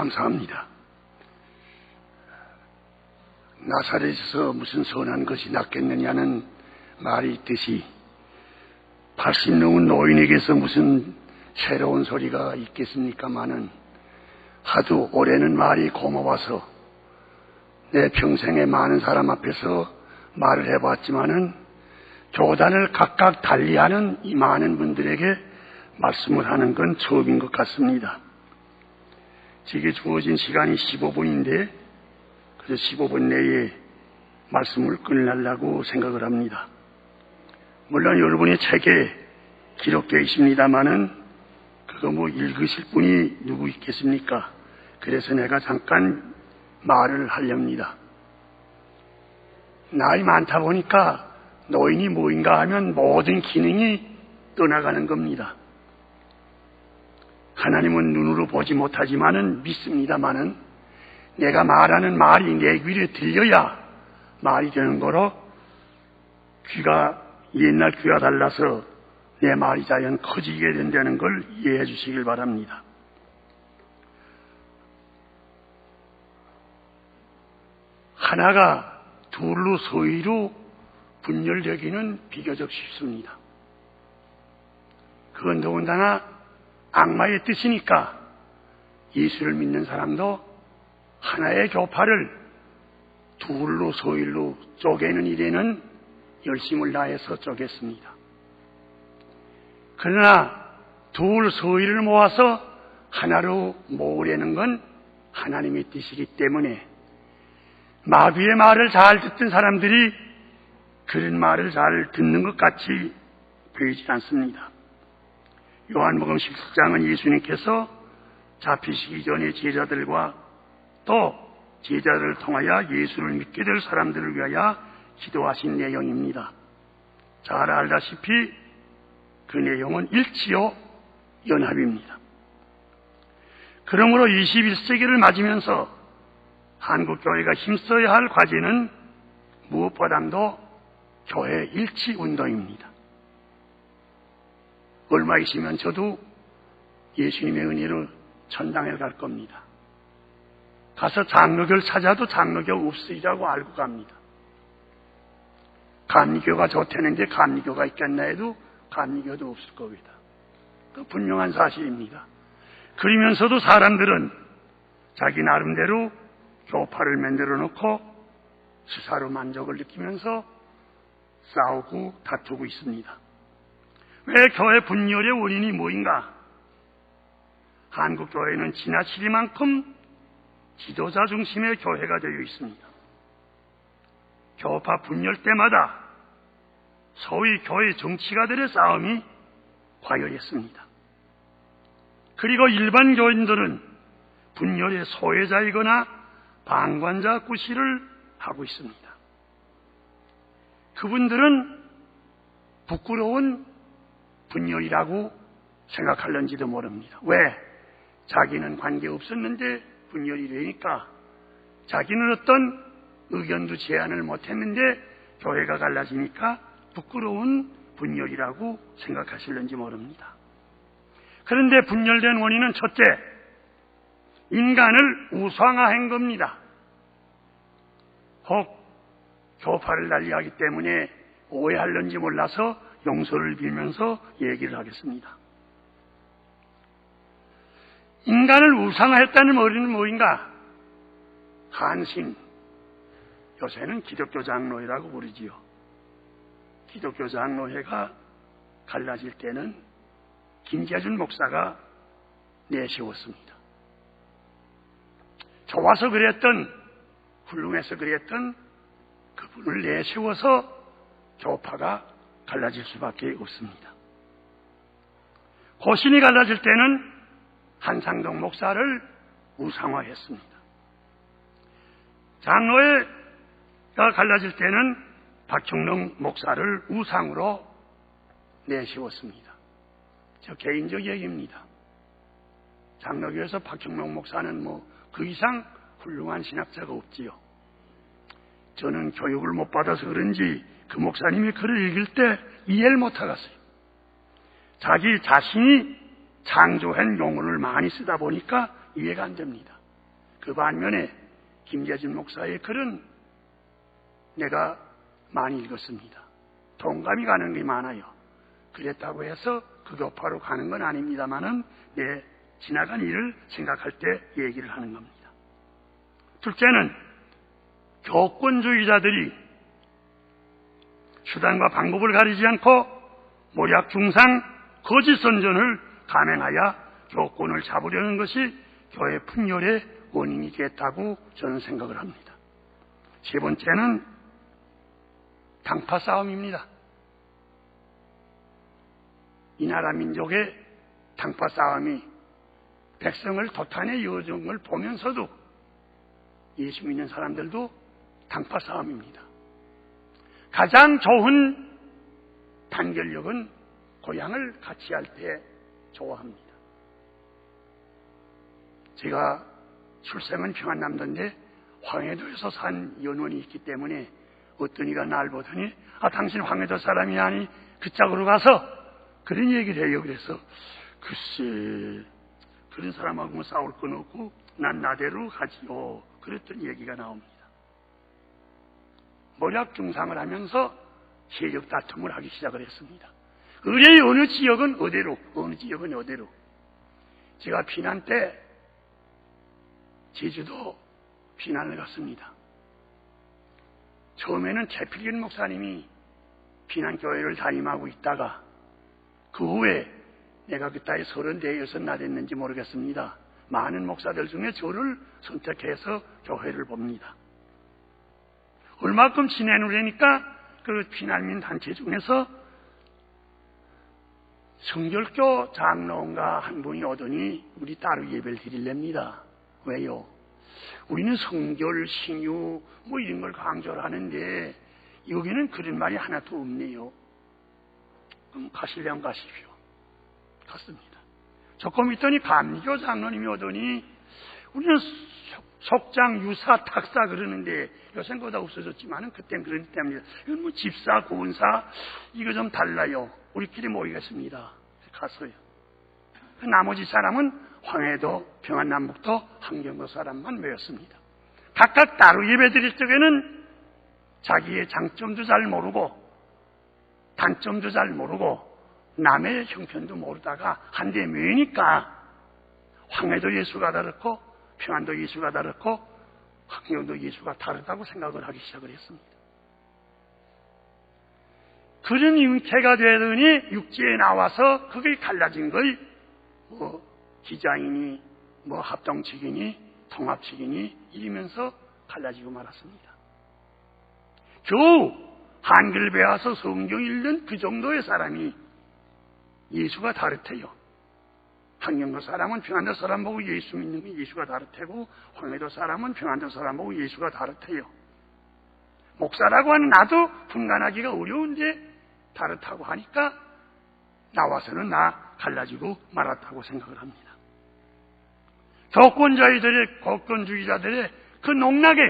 감사합니다. 나사렛에서 무슨 선한 것이 낫겠느냐는 말이 있듯이 80 넘은 노인에게서 무슨 새로운 소리가 있겠습니까마는 하도 올해는 말이 고마워서 내 평생에 많은 사람 앞에서 말을 해봤지만은 교단을 각각 달리하는 이 많은 분들에게 말씀을 하는 건 처음인 것 같습니다. 제게 주어진 시간이 15분인데 그래서 15분 내에 말씀을 끝내려고 생각을 합니다. 물론 여러분의 책에 기록되어 있습니다마는 그거 읽으실 분이 누구 있겠습니까? 그래서 내가 잠깐 말을 하렵니다. 나이 많다 보니까 노인이 뭐인가 하면 모든 기능이 떠나가는 겁니다. 하나님은 눈으로 보지 못하지만은 믿습니다마는 내가 말하는 말이 내 귀에 들려야 말이 되는 거로 귀가 옛날 귀와 달라서 내 말이 자연 커지게 된다는 걸 이해해 주시길 바랍니다. 하나가 둘로 소위로 분열되기는 비교적 쉽습니다. 그건 더군다나 악마의 뜻이니까 예수를 믿는 사람도 하나의 교파를 둘로 소일로 쪼개는 일에는 열심을 다해서 쪼갰습니다. 그러나 둘 소일을 모아서 하나로 모으려는 건 하나님의 뜻이기 때문에 마귀의 말을 잘 듣던 사람들이 그런 말을 잘 듣는 것 같이 보이지 않습니다. 요한복음 17장은 예수님께서 잡히시기 전에 제자들과 또 제자들을 통하여 예수를 믿게 될 사람들을 위하여 기도하신 내용입니다. 잘 알다시피 그 내용은 일치요 연합입니다. 그러므로 21세기를 맞으면서 한국교회가 힘써야 할 과제는 무엇보다도 교회 일치 운동입니다. 얼마 있으면 저도 예수님의 은혜로 천당에 갈 겁니다. 가서 장로교를 찾아도 장로교 없으리라고 알고 갑니다. 감리교가 좋다는데 감리교가 있겠나 해도 감리교도 없을 겁니다. 그 분명한 사실입니다. 그러면서도 사람들은 자기 나름대로 교파를 만들어 놓고 스스로 만족을 느끼면서 싸우고 다투고 있습니다. 왜 교회 분열의 원인이 뭐인가? 한국 교회는 지나치리만큼 지도자 중심의 교회가 되어 있습니다. 교파 분열 때마다 소위 교회 정치가들의 싸움이 과열했습니다. 그리고 일반 교인들은 분열의 소외자이거나 방관자 구실을 하고 있습니다. 그분들은 부끄러운 분열이라고 생각할는지도 모릅니다. 왜? 자기는 관계없었는데 분열이 되니까 자기는 어떤 의견도 제안을 못했는데 교회가 갈라지니까 부끄러운 분열이라고 생각하실는지 모릅니다. 그런데 분열된 원인은 첫째, 인간을 우상화한 겁니다. 혹 교파를 달리하기 때문에 오해할는지 몰라서 용서를 빌면서 얘기를 하겠습니다. 인간을 우상화했다는 머리는 뭐인가? 한신, 요새는 기독교 장로회라고 부르지요. 기독교 장로회가 갈라질 때는 김재준 목사가 내세웠습니다. 좋아서 그랬던, 훌륭해서 그랬던 그분을 내세워서 교파가 갈라질 수밖에 없습니다. 고신이 갈라질 때는 한상동 목사를 우상화했습니다. 장로회가 갈라질 때는 박형룡 목사를 우상으로 내세웠습니다. 저 개인적 얘기입니다. 장로교에서 박형룡 목사는 그 이상 훌륭한 신학자가 없지요. 저는 교육을 못 받아서 그런지 그 목사님이 글을 읽을 때 이해를 못하겠어요. 자기 자신이 창조한 용어를 많이 쓰다 보니까 이해가 안 됩니다. 그 반면에 김재진 목사의 글은 내가 많이 읽었습니다. 동감이 가는 게 많아요. 그랬다고 해서 그 교파로 가는 건 아닙니다만은 내 지나간 일을 생각할 때 얘기를 하는 겁니다. 둘째는 교권주의자들이 수단과 방법을 가리지 않고 모략 중상 거짓 선전을 감행하여 교권을 잡으려는 것이 교회 분열의 원인이 됐다고 저는 생각을 합니다. 세 번째는 당파 싸움입니다. 이 나라 민족의 당파 싸움이 백성을 도탄에 이어준 걸 보면서도 예수 믿는 사람들도 당파 싸움입니다. 가장 좋은 단결력은 고향을 같이 할 때 좋아합니다. 제가 출생은 평안남도인데 황해도에서 산 연원이 있기 때문에 어떤 이가 날 보더니 당신 황해도 사람이 아니 그 짝으로 가서 그런 얘기를 해요. 그래서 글쎄 그런 사람하고 싸울 건 없고 난 나대로 가지요. 그랬던 얘기가 나옵니다. 모략 중상을 하면서 세력 다툼을 하기 시작을 했습니다. 의뢰의 어느 지역은 어디로, 어느 지역은 어디로. 제가 피난 때 제주도 피난을 갔습니다. 처음에는 최필균 목사님이 피난교회를 담임하고 있다가 그 후에 내가 그따위 34나 됐는지 모르겠습니다. 많은 목사들 중에 저를 선택해서 교회를 봅니다. 얼마큼 지낸 후에니까 그 피난민 단체 중에서 성결교 장로인가 한 분이 오더니 우리 따로 예배를 드리렵니다. 왜요? 우리는 성결, 신유 뭐 이런 걸 강조를 하는데 여기는 그런 말이 하나도 없네요. 그럼 가시려면 가십시오. 갔습니다. 조금 있더니 감리교 장로님이 오더니 우리는 속장, 유사, 탁사 그러는데 요새는 거다 없어졌지만은 그땐 그런 때문에 이건 뭐 집사, 고은사 이거 좀 달라요. 우리끼리 모이겠습니다. 갔어요. 나머지 사람은 황해도, 평안남북도, 함경도 사람만 모였습니다. 각각 따로 예배 드릴 적에는 자기의 장점도 잘 모르고 단점도 잘 모르고 남의 형편도 모르다가 한데 모이니까 황해도 예수가 다르고 평안도 예수가 다르고 함경도 예수가 다르다고 생각을 하기 시작을 했습니다. 그런 형태가 되더니 육지에 나와서 그게 갈라진 거이 뭐 기자이니 뭐 합동측이니 통합측이니 이러면서 갈라지고 말았습니다. 겨우 한글 배워서 성경 읽는 그 정도의 사람이 예수가 다르대요. 함경도 사람은 평안도 사람 보고 예수 믿는 게 예수가 다르대고 황해도 사람은 평안도 사람 보고 예수가 다르대요. 목사라고 하는 나도 분간하기가 어려운데 다르다고 하니까 나와서는 나 갈라지고 말았다고 생각을 합니다. 교권주의자들의 그 농락에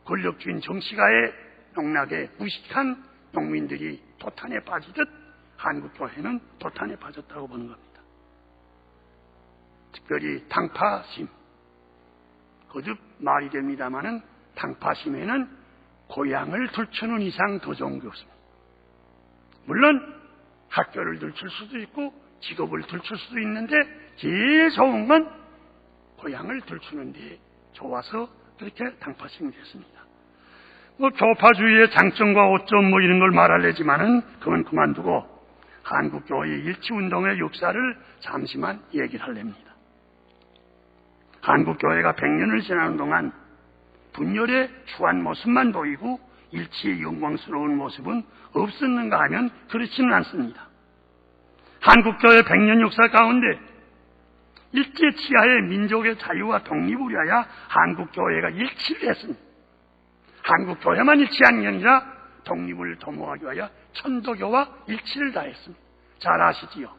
권력주인 정치가의 농락에 무식한 농민들이 도탄에 빠지듯 한국교회는 도탄에 빠졌다고 보는 겁니다. 특별히 당파심 거듭 말이 됩니다마는 당파심에는 고향을 들추는 이상 더 좋은 게 없습니다. 물론 학교를 들출 수도 있고 직업을 들출 수도 있는데 제일 좋은 건 고향을 들추는데 좋아서 그렇게 당파심이 됐습니다. 뭐 교파주의의 장점과 오점 뭐 이런 걸 말하려지만은 그건 그만두고 한국교회의 일치운동의 역사를 잠시만 얘기를 하렵니다. 한국교회가 100년을 지나는 동안 분열의 추한 모습만 보이고 일치의 영광스러운 모습은 없었는가 하면 그렇지는 않습니다. 한국교회 100년 역사 가운데 일제 치하의 민족의 자유와 독립을 위하여 한국교회가 일치를 했습니다. 한국교회만 일치한 게 아니라 독립을 도모하기 위하여 천도교와 일치를 다했습니다. 잘 아시지요?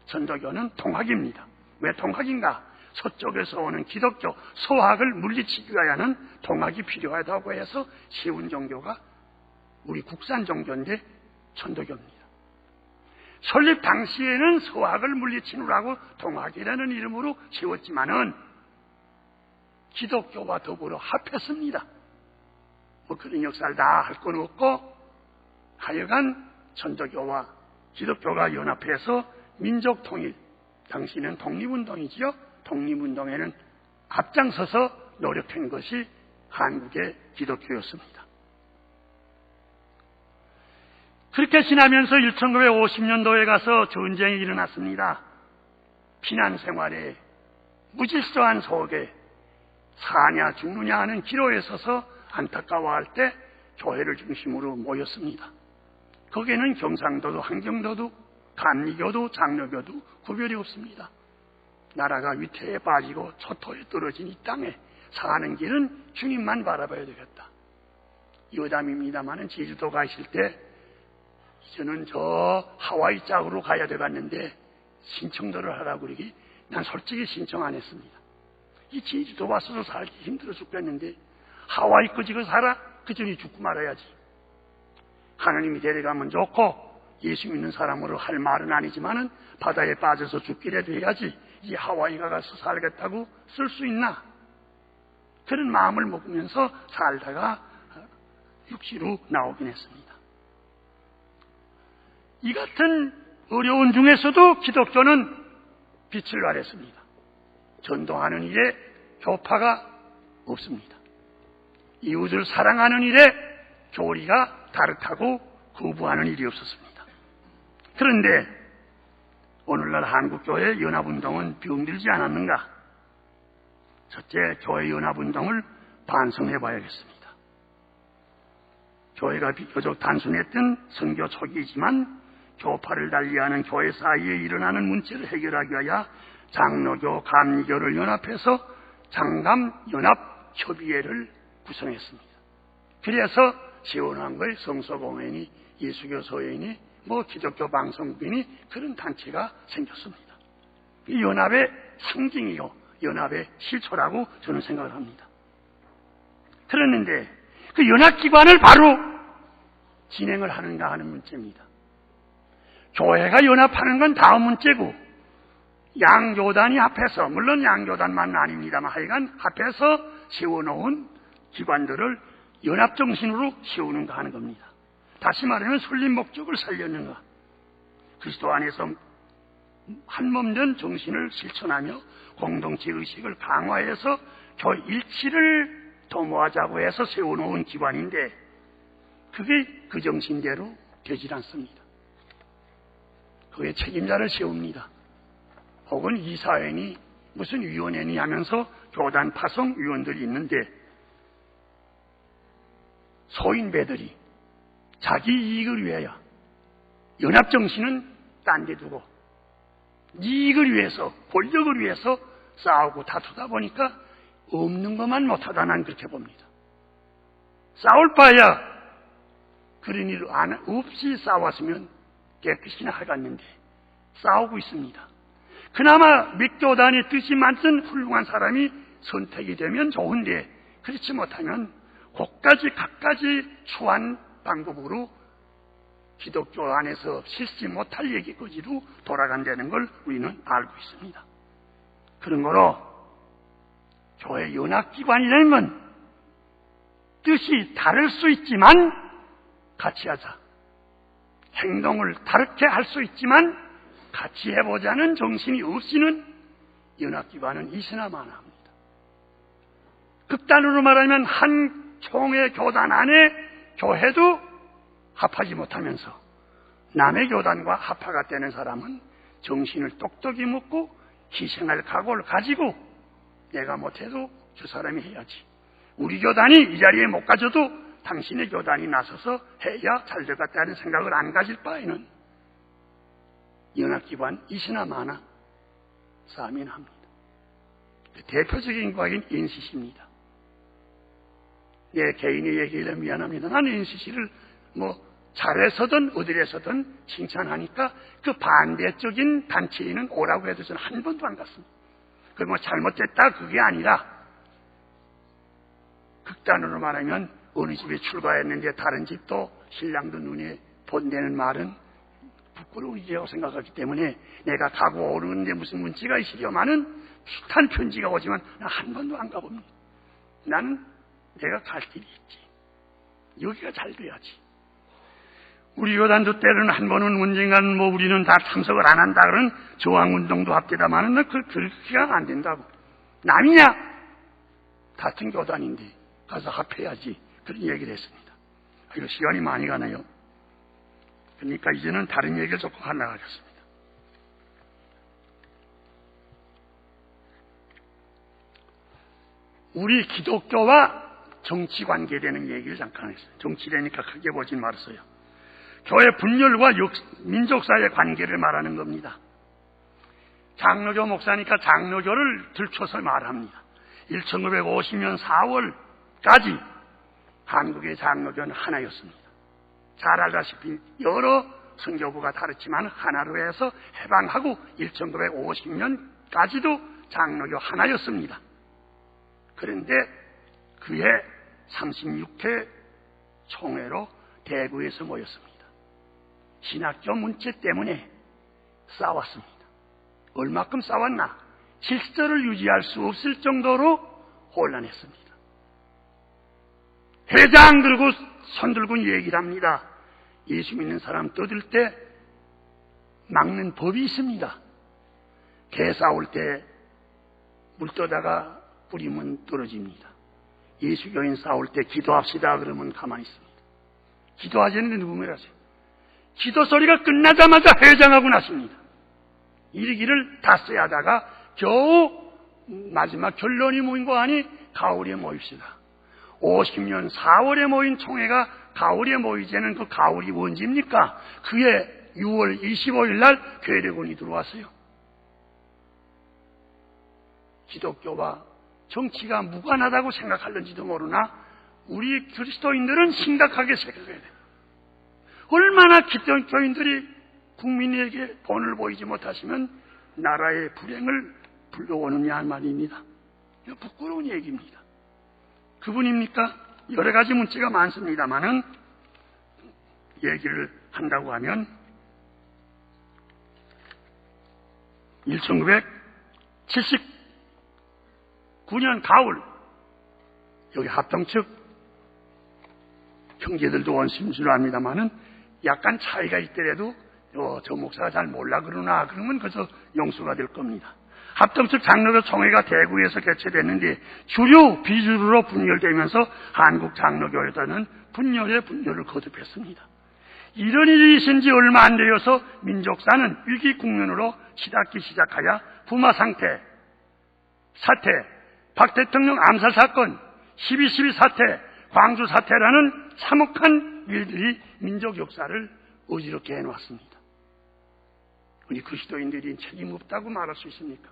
천도교는 통학입니다. 왜 통학인가? 서쪽에서 오는 기독교, 소학을 물리치기 위하여는 통학이 필요하다고 해서 세운 종교가 우리 국산 종교인데 천도교입니다. 설립 당시에는 소학을 물리치느라고 통학이라는 이름으로 세웠지만은 기독교와 더불어 합했습니다. 뭐 그런 역사를 다 할 건 없고 하여간 천주교와 기독교가 연합해서 민족 통일, 당시는 독립운동이지요. 독립운동에는 앞장서서 노력한 것이 한국의 기독교였습니다. 그렇게 지나면서 1950년도에 가서 전쟁이 일어났습니다. 피난 생활에 무질서한 속에 사냐 죽느냐 하는 기로에 서서 안타까워할 때 교회를 중심으로 모였습니다. 거기에는 경상도도, 한경도도, 감리교도, 장로교도 구별이 없습니다. 나라가 위태에 빠지고 초토에 떨어진 이 땅에 사는 길은 주님만 바라봐야 되겠다. 여담입니다마는 제주도 가실 때 저는 저 하와이 짝으로 가야 되겠는데 신청도를 하라고 그러기 난 솔직히 신청 안 했습니다. 이 제주도 와서도 살기 힘들어 죽겠는데 하와이 꺼지고 살아? 그 전에 죽고 말아야지. 하나님이 데려가면 좋고 예수 믿는 사람으로 할 말은 아니지만은 바다에 빠져서 죽기라도 해야지 이 하와이가 가서 살겠다고 쓸 수 있나? 그런 마음을 먹으면서 살다가 육지로 나오긴 했습니다. 이 같은 어려운 중에서도 기독교는 빛을 발했습니다. 전도하는 일에 교파가 없습니다. 이웃을 사랑하는 일에 교리가 다르다고 거부하는 일이 없었습니다. 그런데 오늘날 한국교회 연합운동은 병들지 않았는가? 첫째, 교회 연합운동을 반성해 봐야겠습니다. 교회가 비교적 단순했던 선교 초기이지만 교파를 달리하는 교회 사이에 일어나는 문제를 해결하기 위하여 장로교, 감리교를 연합해서 장감연합협의회를 구성했습니다. 그래서 세워놓은 거에 성서공회니 예수교 소회니 기독교 방송국이니 그런 단체가 생겼습니다. 이 연합의 상징이요 연합의 실초라고 저는 생각을 합니다. 그랬는데 그 연합기관을 바로 진행을 하는가 하는 문제입니다. 교회가 연합하는 건 다음 문제고 양교단이 합해서, 물론 양교단만은 아닙니다만 하여간 합해서 세워놓은 기관들을 연합정신으로 세우는가 하는 겁니다. 다시 말하면 설립 목적을 살렸는가, 그리스도 안에서 한몸된 정신을 실천하며 공동체 의식을 강화해서 교회 일치를 도모하자고 해서 세워놓은 기관인데 그게 그 정신대로 되질 않습니다. 그의 책임자를 세웁니다. 혹은 이사회니 무슨 위원회니 하면서 교단 파송 위원들이 있는데 소인배들이 자기 이익을 위하여 연합정신은 딴 데 두고 이익을 위해서, 권력을 위해서 싸우고 다투다 보니까 없는 것만 못하다 난 그렇게 봅니다. 싸울 바야 그런 일 없이 싸웠으면 깨끗이나 하겠는데 싸우고 있습니다. 그나마 몇 교단의 뜻이 맞은 훌륭한 사람이 선택이 되면 좋은데 그렇지 못하면 각가지 추한 방법으로 기독교 안에서 실시 못할 얘기까지도 돌아간다는 걸 우리는 알고 있습니다. 그런 거로 교회 연합기관이라는 건 뜻이 다를 수 있지만 같이 하자, 행동을 다르게 할 수 있지만 같이 해보자는 정신이 없이는 연합기관은 있으나 마나 합니다. 극단으로 말하면 한 총회 교단 안에 교회도 합하지 못하면서 남의 교단과 합파가 되는 사람은 정신을 똑똑히 먹고 희생할 각오를 가지고 내가 못해도 저 사람이 해야지, 우리 교단이 이 자리에 못 가져도 당신의 교단이 나서서 해야 잘 되겠다는 생각을 안 가질 바에는 연합기관 있으나 마나 싸움이나 합니다. 대표적인 과학인 NCC입니다. 내 개인의 얘기를 미안합니다. 나는 NCC를 잘해서든 어디에서든 칭찬하니까 그 반대적인 단체에는 오라고 해도 저는 한 번도 안 갔습니다. 그 잘못됐다 그게 아니라 극단으로 말하면 어느 집에 출가했는데 다른 집도 신랑도 눈에 본다는 말은 부끄러운 일이라고 생각하기 때문에 내가 가고 오르는데 무슨 문제가 있으려마는 숱한 편지가 오지만 난 한 번도 안 가봅니다. 나는 내가 갈 길이 있지. 여기가 잘 돼야지. 우리 교단도 때로는 한 번은 언젠가는 우리는 다 참석을 안 한다 그러는 저항운동도 합디다마는 그렇게가 안 된다고. 남이냐? 같은 교단인데 가서 합해야지. 그런 얘기를 했습니다. 이거 시간이 많이 가네요. 그러니까 이제는 다른 얘기를 조금 하려고 하겠습니다. 우리 기독교와 정치 관계되는 얘기를 잠깐 했어요. 정치라니까 크게 보진 말았어요. 교회 분열과 민족사의 관계를 말하는 겁니다. 장로교 목사니까 장로교를 들춰서 말합니다. 1950년 4월까지 한국의 장로교는 하나였습니다. 잘 알다시피 여러 선교부가 다르지만 하나로 해서 해방하고 1950년까지도 장로교 하나였습니다. 그런데 그해 36회 총회로 대구에서 모였습니다. 신학교 문제 때문에 싸웠습니다. 얼마큼 싸웠나? 질서를 유지할 수 없을 정도로 혼란했습니다. 회장 들고 손 들고 얘기를 합니다. 예수 믿는 사람 떠들 때 막는 법이 있습니다. 개 싸울 때 물 떠다가 뿌리면 떨어집니다. 예수교인 싸울 때 기도합시다 그러면 가만히 있습니다. 기도하지 않는데 누구 말하세요? 기도 소리가 끝나자마자 회장하고 나십니다. 이르기를 닷새 하다가 겨우 마지막 결론이 모인 거 아니 가을에 모입시다. 50년 4월에 모인 총회가 가을에 모이자는 그 가을이 언제입니까? 그해 6월 25일 날 괴뢰군이 들어왔어요. 기독교와 정치가 무관하다고 생각하는지도 모르나 우리 그리스도인들은 심각하게 생각해야 돼요. 얼마나 기독교인들이 국민에게 본을 보이지 못하시면 나라의 불행을 불러오느냐 말입니다. 부끄러운 얘기입니다. 그분입니까? 여러 가지 문제가 많습니다만은 얘기를 한다고 하면 1979년 가을 여기 합동 측 형제들도 원수인 줄 압니다만은 약간 차이가 있더라도 저 목사가 잘 몰라 그러나 그러면 그래서 용서가 될 겁니다. 합동 측 장로교 총회가 대구에서 개최됐는데 주류 비주류로 분열되면서 한국 장로교회에서는 분열을 거듭했습니다. 이런 일이 있은 지 얼마 안 되어서 민족사는 위기 국면으로 치닫기 시작하여 부마 사태, 박 대통령 암살 사건, 12.12 사태, 광주 사태라는 참혹한 일들이 민족 역사를 어지럽게 해놓았습니다. 우리 그리스도인들이 책임 없다고 말할 수 있습니까?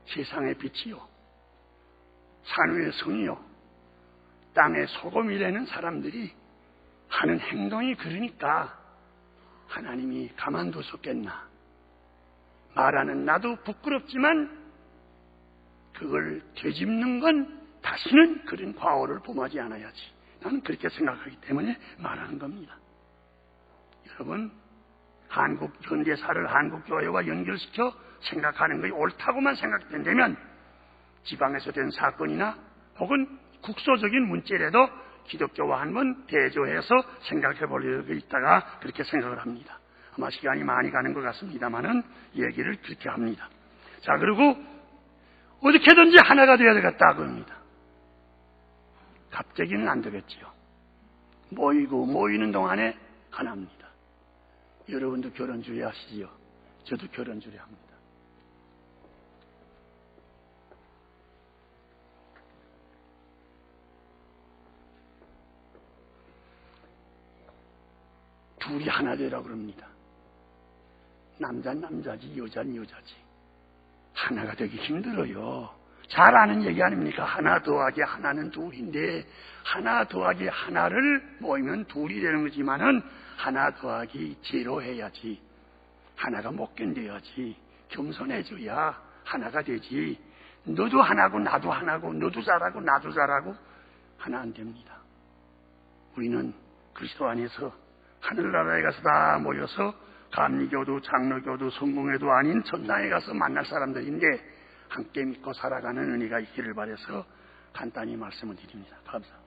세상의 빛이요, 산위의 성이요, 땅의 소금이라는 사람들이 하는 행동이 그러니까 하나님이 가만두셨겠나. 말하는 나도 부끄럽지만 그걸 되짚는 건 다시는 그런 과오를 범하지 않아야지. 나는 그렇게 생각하기 때문에 말하는 겁니다. 여러분, 한국 현대사를 한국교회와 연결시켜 생각하는 것이 옳다고만 생각된다면 지방에서 된 사건이나 혹은 국소적인 문제라도 기독교와 한번 대조해서 생각해 보려고 있다가 그렇게 생각을 합니다. 아마 시간이 많이 가는 것 같습니다만은 얘기를 그렇게 합니다. 자, 그리고 어떻게든지 하나가 되어야 되겠다 그럽니다. 갑자기는 안 되겠지요. 모이는 동안에 하나입니다. 여러분도 결혼주의 하시지요. 저도 결혼주의 합니다. 둘이 하나 되라고 그럽니다. 남자는 남자지 여자는 여자지. 하나가 되기 힘들어요. 잘 아는 얘기 아닙니까? 하나 더하기 하나는 둘인데 하나 더하기 하나를 모이면 둘이 되는 거지만은 하나 더하기 제로 해야지. 하나가 못 견뎌야지. 겸손해져야 하나가 되지. 너도 하나고 나도 하나고 너도 잘하고 나도 잘하고 하나 안 됩니다. 우리는 그리스도 안에서 하늘나라에 가서 다 모여서 감리교도 장로교도 성공회도 아닌 천당에 가서 만날 사람들인데 함께 믿고 살아가는 은혜가 있기를 바라서 간단히 말씀을 드립니다. 감사합니다.